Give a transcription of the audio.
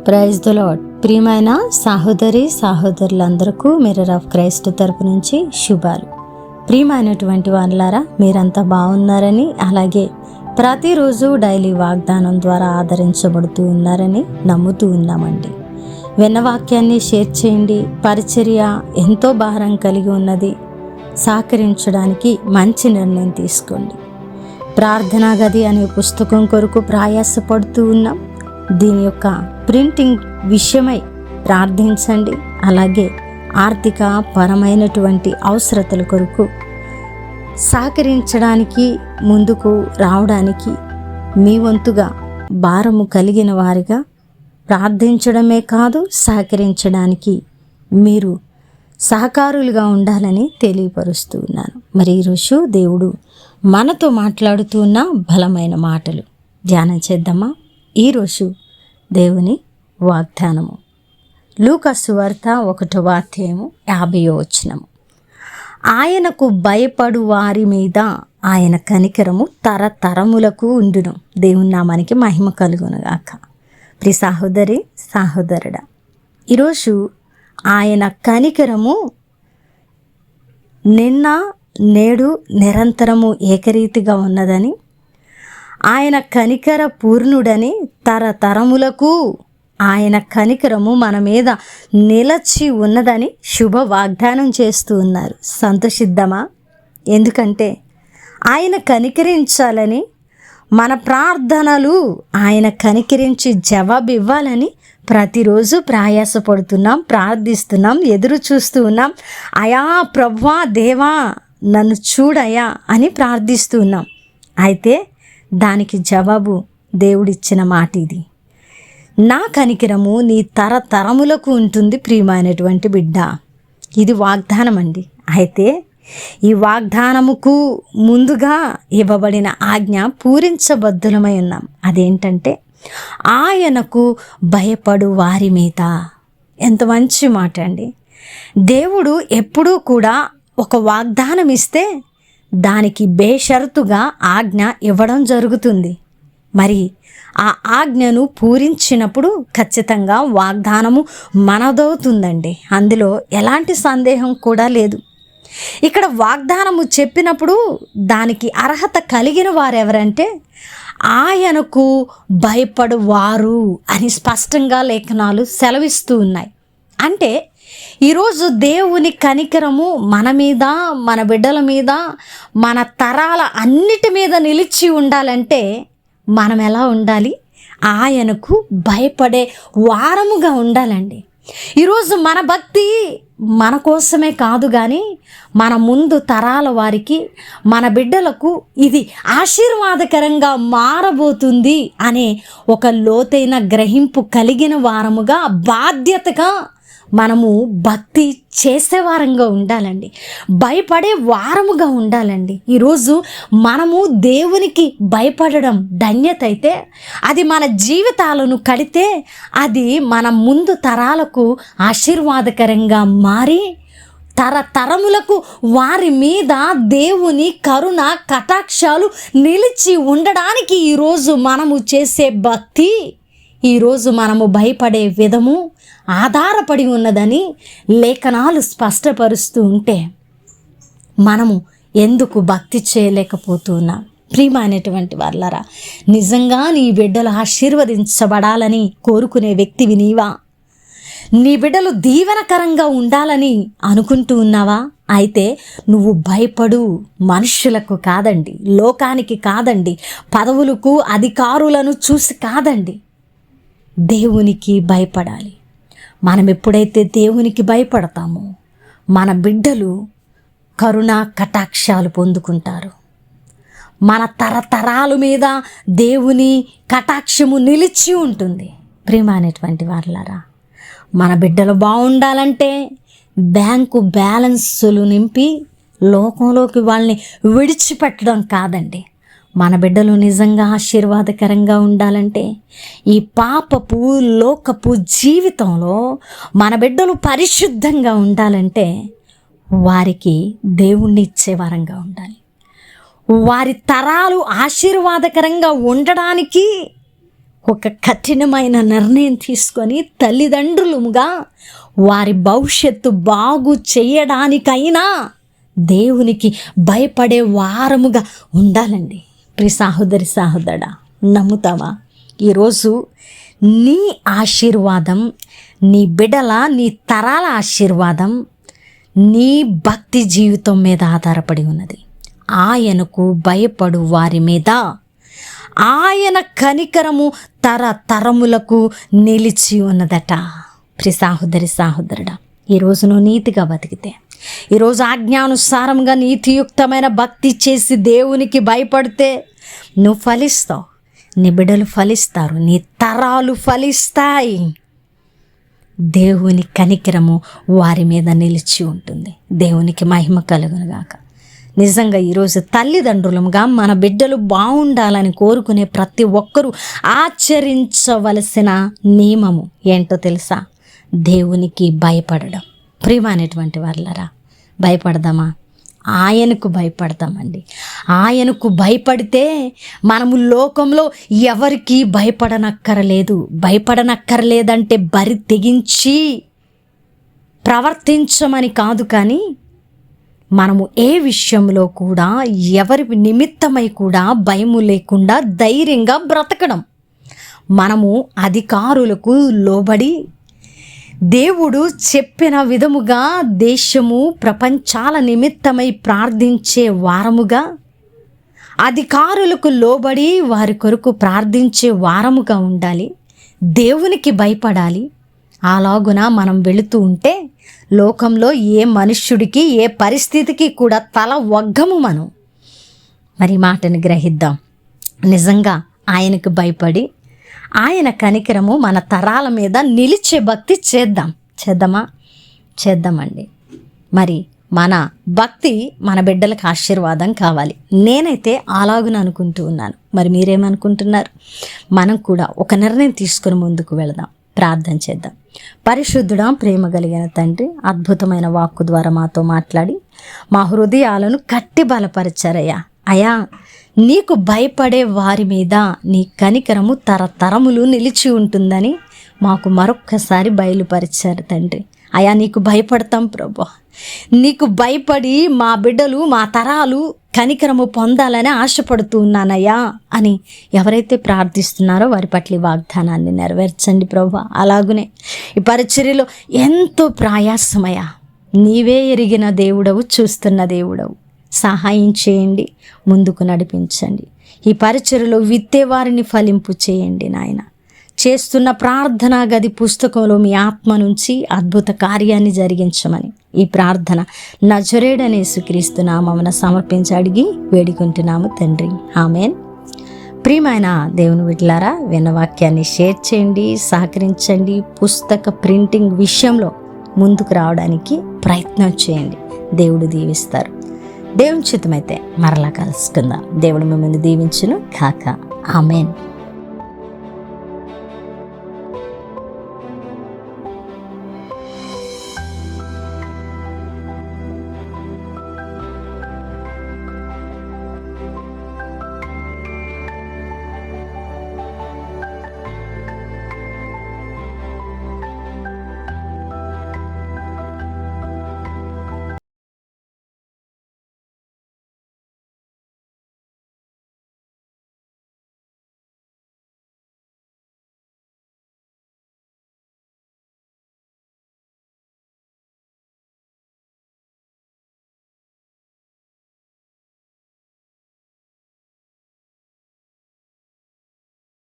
Praise the lord. ప్రియమైన సహోదరులందరికీ mirror of Christ తరపు నుంచి శుభాలు. ప్రియమైనటువంటి వాళ్ళారా, మీరంతా బాగున్నారని, అలాగే ప్రతిరోజు డైలీ వాగ్దానం ద్వారా ఆదరించబడుతూ ఉన్నారని నమ్ముతూ ఉన్నామండి. విన్న వాక్యాన్ని షేర్ చేయండి. పరిచర్య ఎంతో భారం కలిగి ఉన్నది. సహకరించడానికి మంచి నిర్ణయం తీసుకోండి. ప్రార్థనా గది అనే పుస్తకం కొరకు ప్రయాసపడుతూ ఉన్నాం. దీని యొక్క ప్రింటింగ్ విషయమై ప్రార్థించండి. అలాగే ఆర్థిక పరమైనటువంటి అవసరతల కొరకు సహకరించడానికి, ముందుకు రావడానికి మీ వంతుగా భారము కలిగిన వారిగా ప్రార్థించడమే కాదు, సహకరించడానికి మీరు సహకారులుగా ఉండాలని తెలియపరుస్తూ ఉన్నాను. మరి ఈరోజు దేవుడు మనతో మాట్లాడుతూ ఉన్న బలమైన మాటలు ధ్యానం చేద్దామా? ఈరోజు దేవుని వాగ్దానము లూకా సువార్త 1వ అధ్యాయము 50వ వచనము. ఆయనకు భయపడు వారి మీద ఆయన కనికరము తరతరములకు ఉండును. దేవుని నామానికి మహిమ కలుగునుగాక. ప్రియ సహోదరి సహోదరుడా, ఈరోజు ఆయన కనికరము నిన్న నేడు నిరంతరము ఏకరీతిగా ఉన్నదని, ఆయన కనికర పూర్ణుడని, తరతరములకు ఆయన కనికరము మన మీద నిలచి ఉన్నదని శుభ వాగ్దానం చేస్తూ ఉన్నారు. సంతోషిద్దామా? ఎందుకంటే ఆయన కనికరించాలని, మన ప్రార్థనలు ఆయన కనికరించి జవాబు ఇవ్వాలని ప్రతిరోజు ప్రయాసపడుతున్నాం, ప్రార్థిస్తున్నాం, ఎదురు చూస్తూ ఉన్నాం. అయా ప్రభువా, దేవా నన్ను చూడయా అని ప్రార్థిస్తూ ఉన్నాం. అయితే దానికి జవాబు దేవుడిచ్చిన మాట ఇది: నా కనికరము నీ తరతరములకు ఉంటుంది. ప్రియమైనటువంటి బిడ్డ, ఇది వాగ్దానం అండి. అయితే ఈ వాగ్దానముకు ముందుగా ఇవ్వబడిన ఆజ్ఞ పూరించబద్ధులమై ఉన్నాం. అదేంటంటే ఆయనకు భయపడు వారి మీద. ఎంత మంచి మాట అండి. దేవుడు ఎప్పుడూ కూడా ఒక వాగ్దానం ఇస్తే దానికి బేషరతుగా ఆజ్ఞ ఇవ్వడం జరుగుతుంది. మరి ఆ ఆజ్ఞను పూరించినప్పుడు ఖచ్చితంగా వాగ్దానము మనదవుతుందండి. అందులో ఎలాంటి సందేహం కూడా లేదు. ఇక్కడ వాగ్దానము చెప్పినప్పుడు దానికి అర్హత కలిగిన వారెవరంటే ఆయనకు భయపడు వారు అని స్పష్టంగా లేఖనాలు సెలవిస్తూ ఉన్నాయి. అంటే ఈరోజు దేవుని కనికరము మన మీద, మన బిడ్డల మీద, మన తరాల అన్నిటి మీద నిలిచి ఉండాలంటే మనం ఎలా ఉండాలి? ఆయనకు భయపడే వారముగా ఉండాలండి. ఈరోజు మన భక్తి మన కోసమే కాదు, కానీ మన ముందు తరాల వారికి, మన బిడ్డలకు ఇది ఆశీర్వాదకరంగా మారబోతుంది అనే ఒక లోతైన గ్రహింపు కలిగిన వారముగా, బాధ్యతగా మనము భక్తి చేసేవారంగా ఉండాలండి. భయపడే వారముగా ఉండాలండి. ఈరోజు మనము దేవునికి భయపడడం ధన్యత అయితే, అది మన జీవితాలను కడితే అది మన ముందు తరాలకు ఆశీర్వాదకరంగా మారి తరతరములకు వారి మీద దేవుని కరుణ కటాక్షాలు నిలిచి ఉండడానికి ఈరోజు మనము చేసే భక్తి, ఈరోజు మనము భయపడే విధము ఆధారపడి ఉన్నదని లేఖనాలు స్పష్టపరుస్తూ ఉంటే మనము ఎందుకు భక్తి చేయలేకపోతున్నాం? ప్రియమైనటువంటి వాళ్ళారా, నిజంగా నీ బిడ్డలు ఆశీర్వదించబడాలని కోరుకునే వ్యక్తివి నీవా? నీ బిడ్డలు దీవెనకరంగా ఉండాలని అనుకుంటూ ఉన్నావా? అయితే నువ్వు భయపడు. మనుషులకు కాదండి, లోకానికి కాదండి, పదవులకు అధికారులను చూసి కాదండి, దేవునికి భయపడాలి. మనం ఎప్పుడైతే దేవునికి భయపడతామో మన బిడ్డలు కరుణ కటాక్షాలు పొందుకుంటారు. మన తరతరాల మీద దేవుని కటాక్షము నిలిచి ఉంటుంది. ప్రియమైనటువంటి వాళ్ళారా, మన బిడ్డలు బాగుండాలంటే బ్యాంకు బ్యాలెన్సులు నింపి లోకంలోకి వాళ్ళని విడిచిపెట్టడం కాదండి. మన బిడ్డలు నిజంగా ఆశీర్వాదకరంగా ఉండాలంటే ఈ పాపపు లోకపు జీవితంలో మన బిడ్డలు పరిశుద్ధంగా ఉండాలంటే వారికి దేవుణ్ణి ఇచ్చేవారంగా ఉండాలి. వారి తరాలు ఆశీర్వాదకరంగా ఉండడానికి ఒక కఠినమైన నిర్ణయం తీసుకొని తల్లిదండ్రులుగా వారి భవిష్యత్తు బాగు చేయడానికైనా దేవునికి భయపడే వారముగా ఉండాలండి. ప్రియ సహోదరి సహోదరుడా, నమ్ముతావా? ఈరోజు నీ ఆశీర్వాదం, నీ బిడ్డల, నీ తరాల ఆశీర్వాదం నీ భక్తి జీవితం మీద ఆధారపడి ఉన్నది. ఆయనకు భయపడు వారి మీద ఆయన కనికరము తరతరములకు నిలిచి ఉన్నదట. ప్రియ సహోదరి సహోదరుడా, ఈరోజు నువ్వు నీతిగా బతికితే, ఈరోజు ఆజ్ఞానుసారంగా నీతియుక్తమైన భక్తి చేసి దేవునికి భయపడితే నువ్వు ఫలిస్తావు, నీ బిడ్డలు ఫలిస్తారు, నీ తరాలు ఫలిస్తాయి. దేవుని కనికరము వారి మీద నిలిచి ఉంటుంది. దేవునికి మహిమ కలుగునుగాక. నిజంగా ఈరోజు తల్లిదండ్రులుగా మన బిడ్డలు బాగుండాలని కోరుకునే ప్రతి ఒక్కరూ ఆచరించవలసిన నియమము ఏంటో తెలుసా? దేవునికి భయపడడం. ప్రియమైనటువంటి వాళ్ళరా, భయపడదామా? ఆయనకు భయపడతామండి. ఆయనకు భయపడితే మనము లోకంలో ఎవరికి భయపడనక్కర్లేదంటే బరి తెగించి ప్రవర్తించమని కాదు, కానీ మనము ఏ విషయంలో కూడా ఎవరి నిమిత్తమై కూడా భయము లేకుండా ధైర్యంగా బ్రతకడం. మనము అధికారులకు లోబడి దేవుడు చెప్పిన విధముగా దేశము ప్రపంచాల నిమిత్తమై ప్రార్థించే వారముగా, అధికారులకు లోబడి వారి కొరకు ప్రార్థించే వారముగా ఉండాలి. దేవునికి భయపడాలి. అలాగున మనం వెళుతూ ఉంటే లోకంలో ఏ మనుష్యుడికి, ఏ పరిస్థితికి కూడా తల వగ్గము మనం. మరి మాటను గ్రహిద్దాం. నిజంగా ఆయనకు భయపడి ఆయన కనికరము మన తరాల మీద నిలిచే భక్తి చేద్దామండి. మరి మన భక్తి మన బిడ్డలకు ఆశీర్వాదం కావాలి. నేనైతే అలాగున అనుకుంటూ ఉన్నాను. మరి మీరేమనుకుంటున్నారు? మనం కూడా ఒక నిర్ణయం తీసుకుని ముందుకు వెళదాం. ప్రార్థన చేద్దాం. పరిశుద్ధుడా, ప్రేమ కలిగిన తండ్రి, అద్భుతమైన వాక్కు ద్వారా మాతో మాట్లాడి మా హృదయాలను కట్టి బలపరిచారయ్యా. అయా, నీకు భయపడే వారి మీద నీ కనికరము తరతరములు నిలిచి ఉంటుందని మాకు మరొక్కసారి బయలుపరిచారు తండ్రి. అయా, నీకు భయపడతాం ప్రభు. నీకు భయపడి మా బిడ్డలు, మా తరాలు కనికరము పొందాలని ఆశపడుతూ ఉన్నానయ్యా అని ఎవరైతే ప్రార్థిస్తున్నారో వారి పట్ల ఈ వాగ్దానాన్ని నెరవేర్చండి ప్రభు. అలాగునే ఈ పరిచర్యలో ఎంతో ప్రయాసమయ్యా, నీవే ఎరిగిన దేవుడవు, చూస్తున్న దేవుడవు. సహాయం చేయండి, ముందుకు నడిపించండి. ఈ పరిచర్యలో విత్తేవారిని ఫలింపు చేయండి నాయన. చేస్తున్న ప్రార్థనా గది పుస్తకంలో మీ ఆత్మ నుంచి అద్భుత కార్యాన్ని జరిగించమని ఈ ప్రార్థన నజరేయుడైన యేసుక్రీస్తు నామమున సమర్పించి అడిగి వేడుకుంటున్నాము తండ్రి. ఆమేన్. ప్రియమైన దేవుని బిడ్డలారా, విన్న వాక్యాన్ని షేర్ చేయండి, సహకరించండి. పుస్తక ప్రింటింగ్ విషయంలో ముందుకు రావడానికి ప్రయత్నం చేయండి. దేవుడు దీవిస్తారు. దేవుని చిత్తమైతే మరలా కలుసుకుందాం. దేవుడు మిమ్మల్ని దీవించును కాక. ఆమేన్.